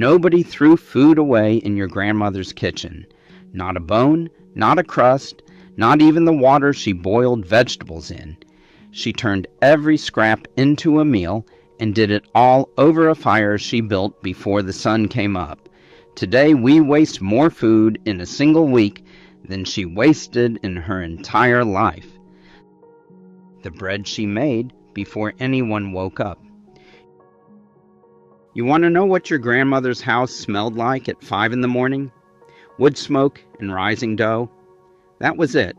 Nobody threw food away in your grandmother's kitchen. Not a bone, not a crust, not even the water she boiled vegetables in. She turned every scrap into a meal and did it all over a fire she built before the sun came up. Today we waste more food in a single week than she wasted in her entire life. The bread she made before anyone woke up. You want to know what your grandmother's house smelled like at 5 in the morning? Wood smoke and rising dough? That was it.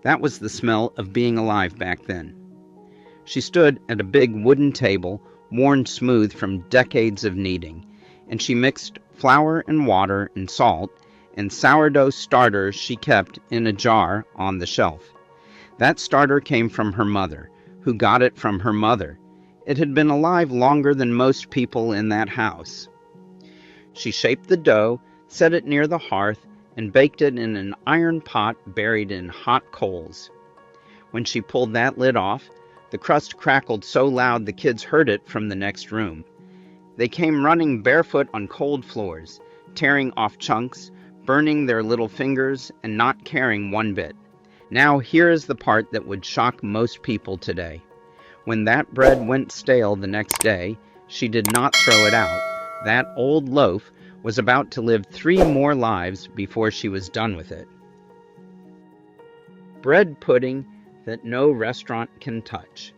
That was the smell of being alive back then. She stood at a big wooden table, worn smooth from decades of kneading, and she mixed flour and water and salt and sourdough starters she kept in a jar on the shelf. That starter came from her mother, who got it from her mother. It had been alive longer than most people in that house. She shaped the dough, set it near the hearth, and baked it in an iron pot buried in hot coals. When she pulled that lid off, the crust crackled so loud the kids heard it from the next room. They came running barefoot on cold floors, tearing off chunks, burning their little fingers, and not caring one bit. Now here is the part that would shock most people today. When that bread went stale the next day, she did not throw it out. That old loaf was about to live 3 more lives before she was done with it. Bread pudding that no restaurant can touch.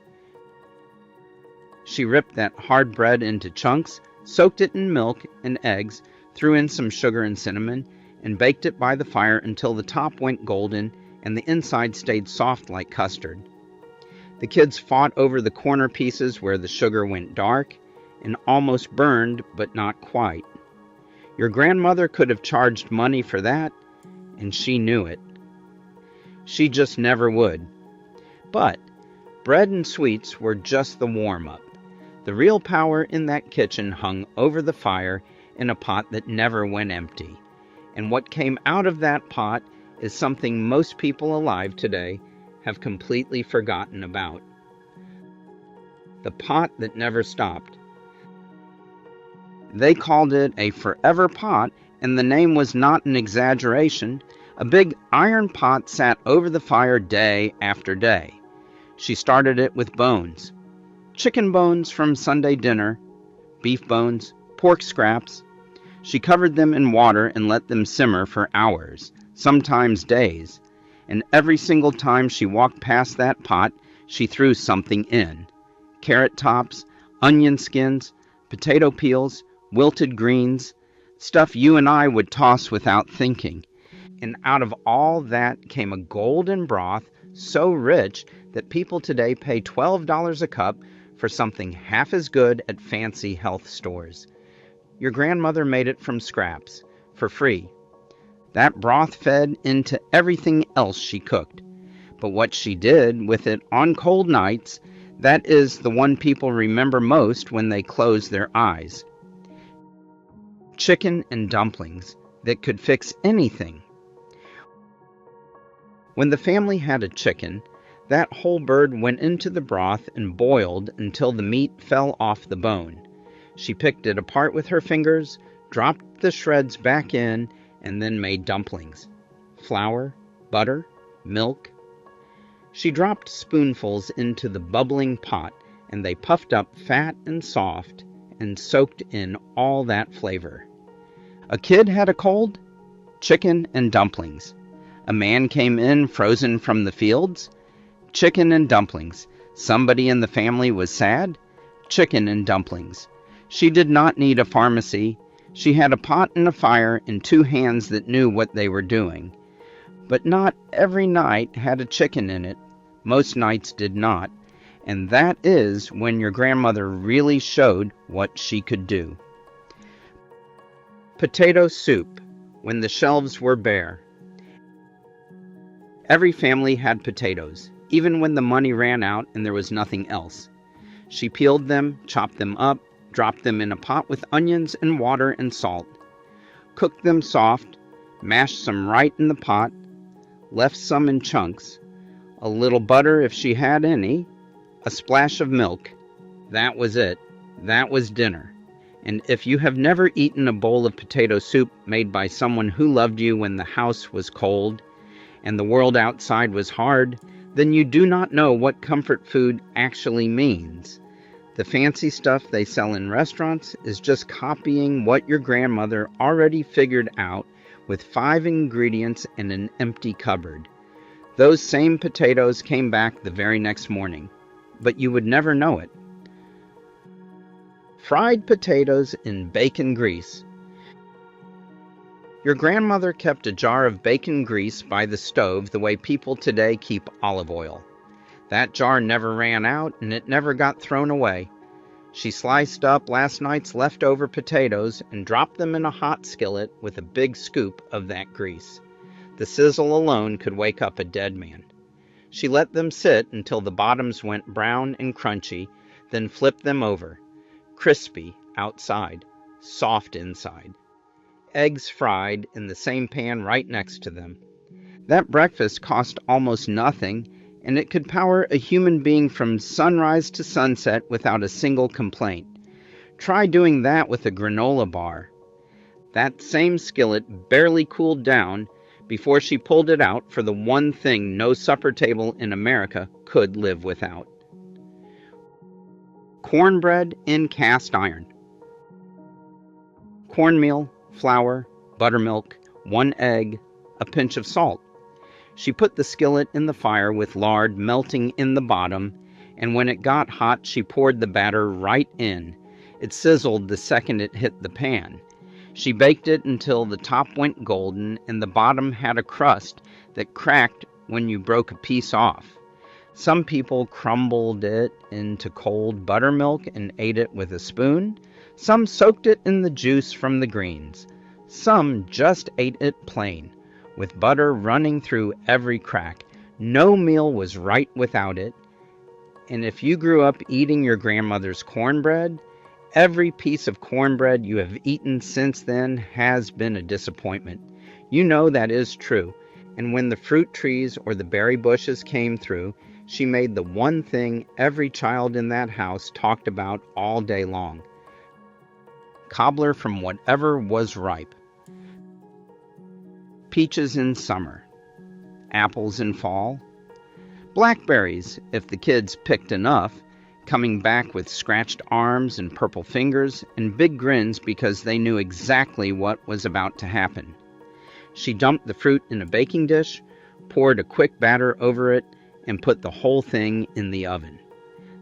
She ripped that hard bread into chunks, soaked it in milk and eggs, threw in some sugar and cinnamon, and baked it by the fire until the top went golden and the inside stayed soft like custard. The kids fought over the corner pieces where the sugar went dark and almost burned, but not quite. Your grandmother could have charged money for that, and she knew it. She just never would. But bread and sweets were just the warm-up. The real power in that kitchen hung over the fire in a pot that never went empty. And what came out of that pot is something most people alive today have completely forgotten about. The pot that never stopped. They called it a forever pot, and the name was not an exaggeration. A big iron pot sat over the fire day after day. She started it with bones. Chicken bones from Sunday dinner, beef bones, pork scraps. She covered them in water and let them simmer for hours, sometimes days. And every single time she walked past that pot, she threw something in. Carrot tops, onion skins, potato peels, wilted greens, stuff you and I would toss without thinking. And out of all that came a golden broth so rich that people today pay $12 a cup for something half as good at fancy health stores. Your grandmother made it from scraps, for free. That broth fed into everything else she cooked. But what she did with it on cold nights, that is the one people remember most when they close their eyes. Chicken and dumplings that could fix anything. When the family had a chicken, that whole bird went into the broth and boiled until the meat fell off the bone. She picked it apart with her fingers, dropped the shreds back in, and then made dumplings. Flour, butter, milk. She dropped spoonfuls into the bubbling pot, and they puffed up fat and soft and soaked in all that flavor. A kid had a cold? Chicken and dumplings. A man came in frozen from the fields? Chicken and dumplings. Somebody in the family was sad? Chicken and dumplings. She did not need a pharmacy. She had a pot and a fire and 2 hands that knew what they were doing. But not every night had a chicken in it. Most nights did not. And that is when your grandmother really showed what she could do. Potato soup, when the shelves were bare. Every family had potatoes, even when the money ran out and there was nothing else. She peeled them, chopped them up, dropped them in a pot with onions and water and salt. Cooked them soft, mashed some right in the pot, left some in chunks, a little butter if she had any, a splash of milk. That was it. That was dinner. And if you have never eaten a bowl of potato soup made by someone who loved you when the house was cold and the world outside was hard, then you do not know what comfort food actually means. The fancy stuff they sell in restaurants is just copying what your grandmother already figured out with 5 ingredients and an empty cupboard. Those same potatoes came back the very next morning, but you would never know it. Fried potatoes in bacon grease. Your grandmother kept a jar of bacon grease by the stove the way people today keep olive oil. That jar never ran out and it never got thrown away. She sliced up last night's leftover potatoes and dropped them in a hot skillet with a big scoop of that grease. The sizzle alone could wake up a dead man. She let them sit until the bottoms went brown and crunchy, then flipped them over. Crispy outside, soft inside. Eggs fried in the same pan right next to them. That breakfast cost almost nothing, and it could power a human being from sunrise to sunset without a single complaint. Try doing that with a granola bar. That same skillet barely cooled down before she pulled it out for the one thing no supper table in America could live without. Cornbread in cast iron. Cornmeal, flour, buttermilk, 1 egg, a pinch of salt. She put the skillet in the fire with lard melting in the bottom, and when it got hot, she poured the batter right in. It sizzled the second it hit the pan. She baked it until the top went golden and the bottom had a crust that cracked when you broke a piece off. Some people crumbled it into cold buttermilk and ate it with a spoon. Some soaked it in the juice from the greens. Some just ate it plain, with butter running through every crack. No meal was right without it. And if you grew up eating your grandmother's cornbread, every piece of cornbread you have eaten since then has been a disappointment. You know that is true. And when the fruit trees or the berry bushes came through, she made the one thing every child in that house talked about all day long. Cobbler from whatever was ripe. Peaches in summer. Apples in fall. Blackberries, if the kids picked enough, coming back with scratched arms and purple fingers and big grins because they knew exactly what was about to happen. She dumped the fruit in a baking dish, poured a quick batter over it, and put the whole thing in the oven.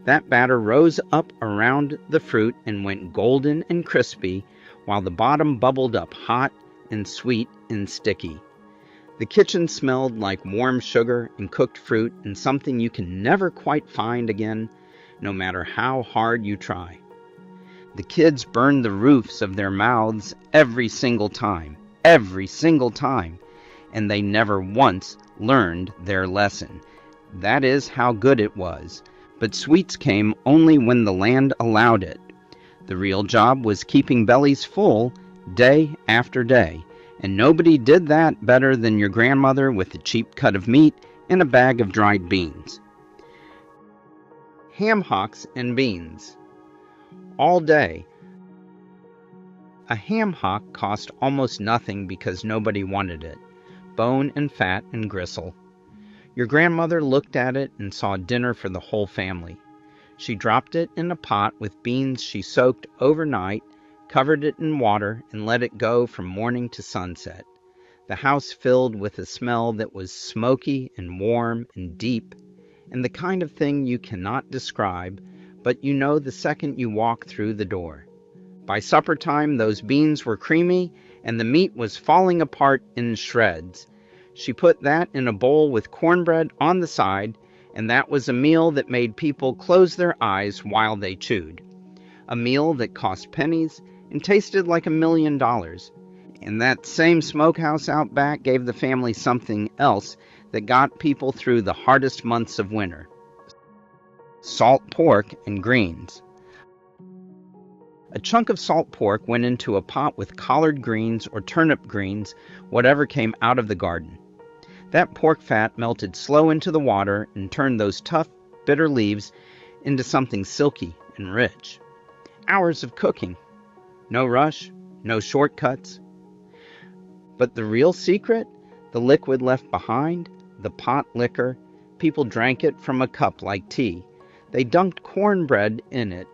That batter rose up around the fruit and went golden and crispy, while the bottom bubbled up hot and sweet and sticky. The kitchen smelled like warm sugar and cooked fruit and something you can never quite find again, no matter how hard you try. The kids burned the roofs of their mouths every single time, and they never once learned their lesson. That is how good it was. But sweets came only when the land allowed it. The real job was keeping bellies full day after day, and nobody did that better than your grandmother with a cheap cut of meat and a bag of dried beans. Ham hocks and beans. All day. A ham hock cost almost nothing because nobody wanted it. Bone and fat and gristle. Your grandmother looked at it and saw dinner for the whole family. She dropped it in a pot with beans she soaked overnight, covered it in water, and let it go from morning to sunset. The house filled with a smell that was smoky and warm and deep, and the kind of thing you cannot describe, but you know the second you walk through the door. By supper time, those beans were creamy, and the meat was falling apart in shreds. She put that in a bowl with cornbread on the side, and that was a meal that made people close their eyes while they chewed. A meal that cost pennies and tasted like $1 million. And that same smokehouse out back gave the family something else that got people through the hardest months of winter. Salt pork and greens. A chunk of salt pork went into a pot with collard greens or turnip greens, whatever came out of the garden. That pork fat melted slow into the water and turned those tough, bitter leaves into something silky and rich. Hours of cooking. No rush, no shortcuts. But the real secret? The liquid left behind? The pot liquor? People drank it from a cup like tea. They dunked cornbread in it.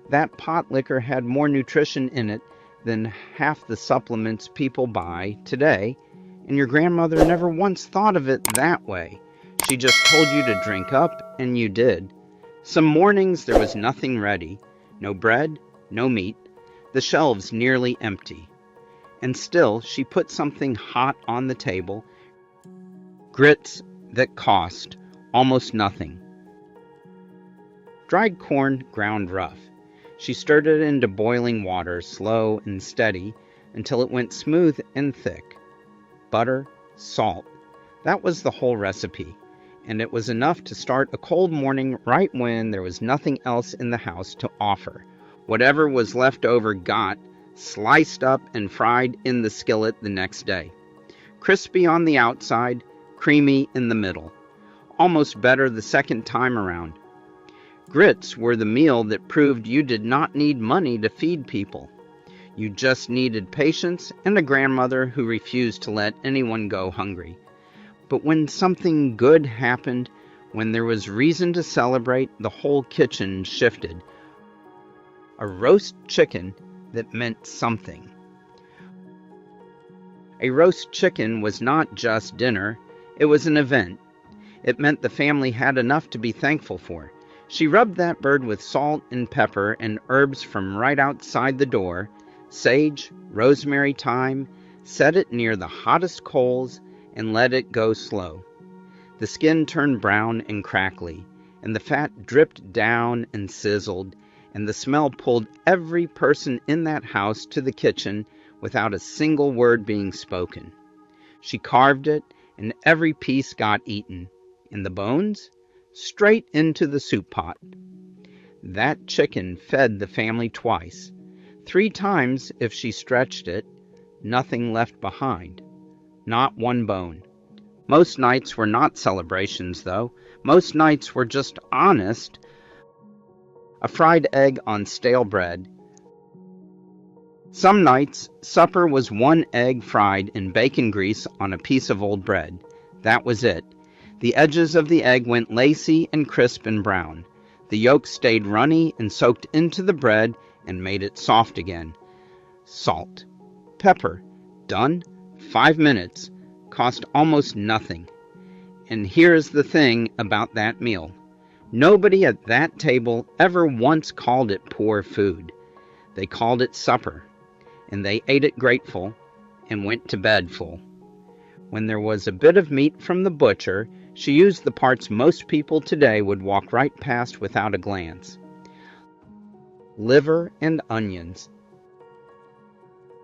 That pot liquor had more nutrition in it than half the supplements people buy today, and your grandmother never once thought of it that way. She just told you to drink up, and you did. Some mornings there was nothing ready. No bread, no meat, the shelves nearly empty. And still she put something hot on the table, grits that cost almost nothing. Dried corn ground rough. She stirred it into boiling water, slow and steady, until it went smooth and thick. Butter, salt. That was the whole recipe, and it was enough to start a cold morning right when there was nothing else in the house to offer. Whatever was left over got sliced up and fried in the skillet the next day. Crispy on the outside, creamy in the middle. Almost better the second time around. Grits were the meal that proved you did not need money to feed people. You just needed patience and a grandmother who refused to let anyone go hungry. But when something good happened, when there was reason to celebrate, the whole kitchen shifted. A roast chicken that meant something. A roast chicken was not just dinner, it was an event. It meant the family had enough to be thankful for. She rubbed that bird with salt and pepper and herbs from right outside the door, sage, rosemary, thyme, set it near the hottest coals, and let it go slow. The skin turned brown and crackly, and the fat dripped down and sizzled, and the smell pulled every person in that house to the kitchen without a single word being spoken. She carved it, and every piece got eaten, and the bones straight into the soup pot. That chicken fed the family twice, 3 times if she stretched it, nothing left behind, not one bone. Most nights were not celebrations, though. Most nights were just honest. A fried egg on stale bread. Some nights, supper was 1 egg fried in bacon grease on a piece of old bread. That was it. The edges of the egg went lacy and crisp and brown. The yolk stayed runny and soaked into the bread and made it soft again. Salt. Pepper. Done. 5 minutes. Cost almost nothing. And here's the thing about that meal. Nobody at that table ever once called it poor food. They called it supper, and they ate it grateful and went to bed full. When there was a bit of meat from the butcher, she used the parts most people today would walk right past without a glance. Liver and onions.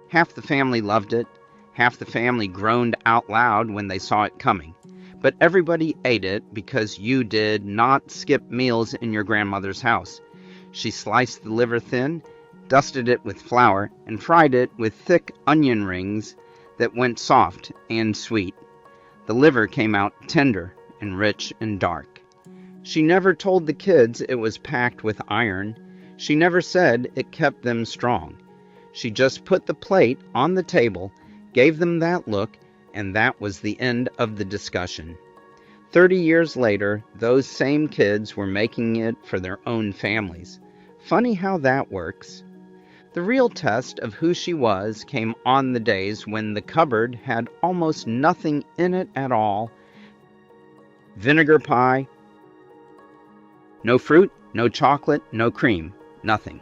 Half the family loved it, half the family groaned out loud when they saw it coming. But everybody ate it because you did not skip meals in your grandmother's house. She sliced the liver thin, dusted it with flour, and fried it with thick onion rings that went soft and sweet. The liver came out tender and rich and dark. She never told the kids it was packed with iron. She never said it kept them strong. She just put the plate on the table, gave them that look, and that was the end of the discussion. 30 years later, those same kids were making it for their own families. Funny how that works. The real test of who she was came on the days when the cupboard had almost nothing in it at all. Vinegar pie. No fruit, no chocolate, no cream, nothing.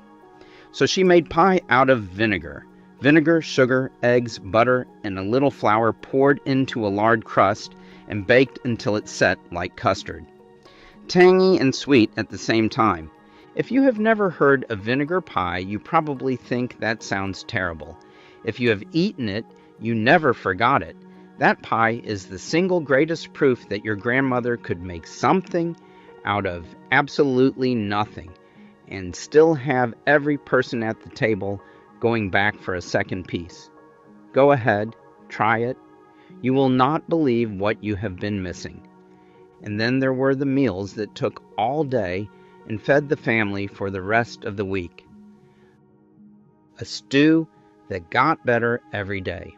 So she made pie out of vinegar. Vinegar, sugar, eggs, butter, and a little flour poured into a lard crust and baked until it set like custard. Tangy and sweet at the same time. If you have never heard of vinegar pie, you probably think that sounds terrible. If you have eaten it, you never forgot it. That pie is the single greatest proof that your grandmother could make something out of absolutely nothing and still have every person at the table going back for a second piece. Go ahead, try it. You will not believe what you have been missing. And then there were the meals that took all day and fed the family for the rest of the week. a stew that got better every day.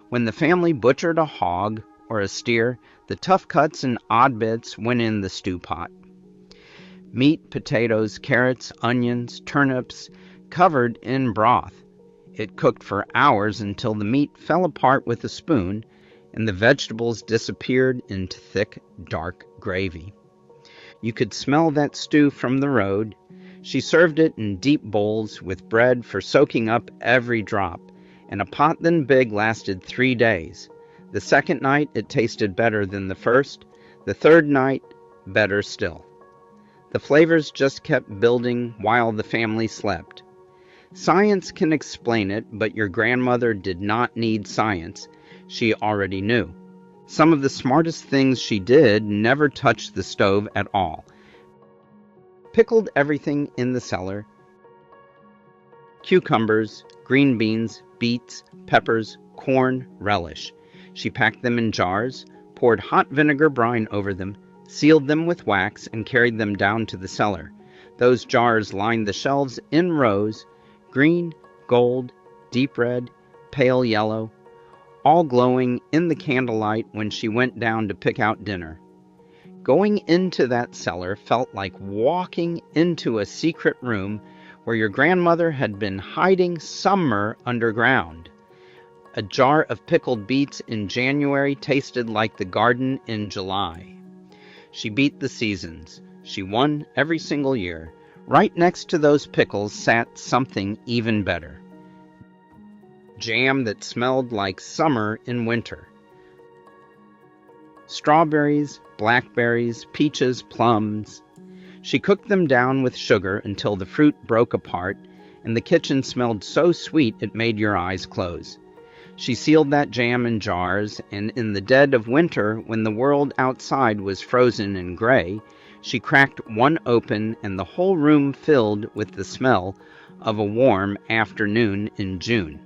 When the family butchered a hog or a steer, the tough cuts and odd bits went in the stew pot. Meat, potatoes, carrots, onions, turnips, covered in broth. It cooked for hours until the meat fell apart with a spoon and the vegetables disappeared into thick, dark gravy. You could smell that stew from the road. She served it in deep bowls with bread for soaking up every drop, and a pot then big lasted 3 days. The second night it tasted better than the first, the third night better still. The flavors just kept building while the family slept. Science can explain it, but your grandmother did not need science. She already knew. Some of the smartest things she did never touched the stove at all. Pickled everything in the cellar. Cucumbers, green beans, beets, peppers, corn, relish. She packed them in jars, poured hot vinegar brine over them, sealed them with wax, and carried them down to the cellar. Those jars lined the shelves in rows, green, gold, deep red, pale yellow, all glowing in the candlelight when she went down to pick out dinner. Going into that cellar felt like walking into a secret room where your grandmother had been hiding somewhere underground. A jar of pickled beets in January tasted like the garden in July. She beat the seasons. She won every single year. Right next to those pickles sat something even better. Jam that smelled like summer in winter. Strawberries, blackberries, peaches, plums. She cooked them down with sugar until the fruit broke apart, and the kitchen smelled so sweet it made your eyes close. She sealed that jam in jars, and in the dead of winter, when the world outside was frozen and gray, she cracked one open and the whole room filled with the smell of a warm afternoon in June.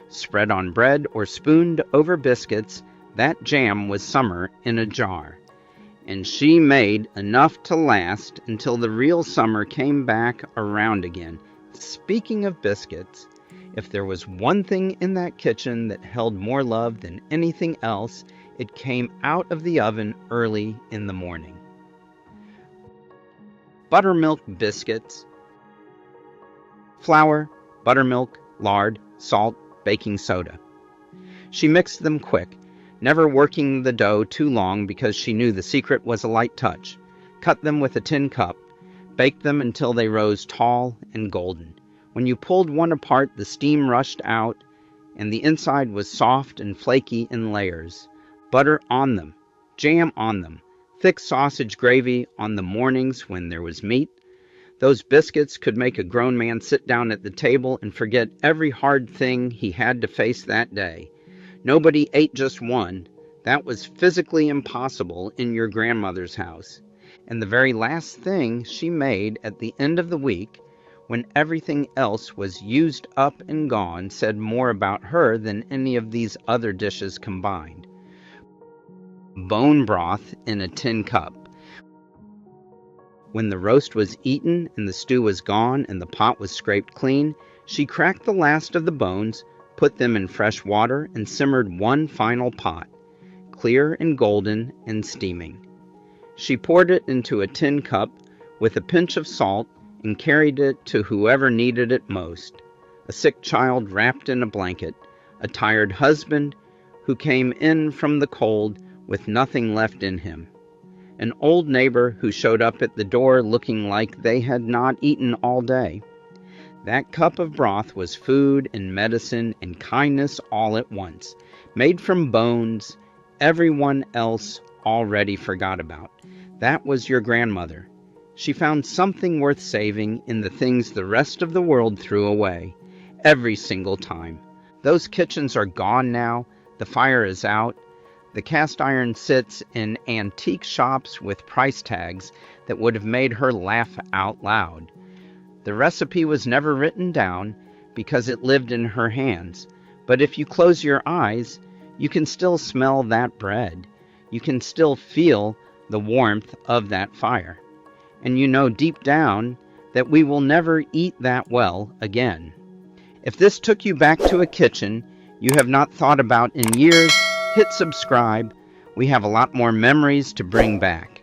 Spread on bread or spooned over biscuits, that jam was summer in a jar. And she made enough to last until the real summer came back around again. Speaking of biscuits, if there was one thing in that kitchen that held more love than anything else, it came out of the oven early in the morning. Buttermilk biscuits. Flour, buttermilk, lard, salt, baking soda. She mixed them quick, never working the dough too long because she knew the secret was a light touch. Cut them with a tin cup. Baked them until they rose tall and golden. When you pulled one apart, the steam rushed out, and the inside was soft and flaky in layers. Butter on them, jam on them, thick sausage gravy on the mornings when there was meat. Those biscuits could make a grown man sit down at the table and forget every hard thing he had to face that day. Nobody ate just one. That was physically impossible in your grandmother's house. And the very last thing she made at the end of the week, when everything else was used up and gone, said more about her than any of these other dishes combined. Bone broth in a tin cup. When the roast was eaten and the stew was gone and the pot was scraped clean, she cracked the last of the bones, put them in fresh water, and simmered one final pot, clear and golden and steaming. She poured it into a tin cup with a pinch of salt and carried it to whoever needed it most. A sick child wrapped in a blanket, a tired husband who came in from the cold with nothing left in him, an old neighbor who showed up at the door looking like they had not eaten all day. That cup of broth was food and medicine and kindness all at once, made from bones everyone else already forgot about. That was your grandmother. She found something worth saving in the things the rest of the world threw away, every single time. Those kitchens are gone now. The fire is out. The cast iron sits in antique shops with price tags that would have made her laugh out loud. The recipe was never written down because it lived in her hands. But if you close your eyes, you can still smell that bread. You can still feel the warmth of that fire. And you know deep down that we will never eat that well again. If this took you back to a kitchen you have not thought about in years, hit subscribe. We have a lot more memories to bring back.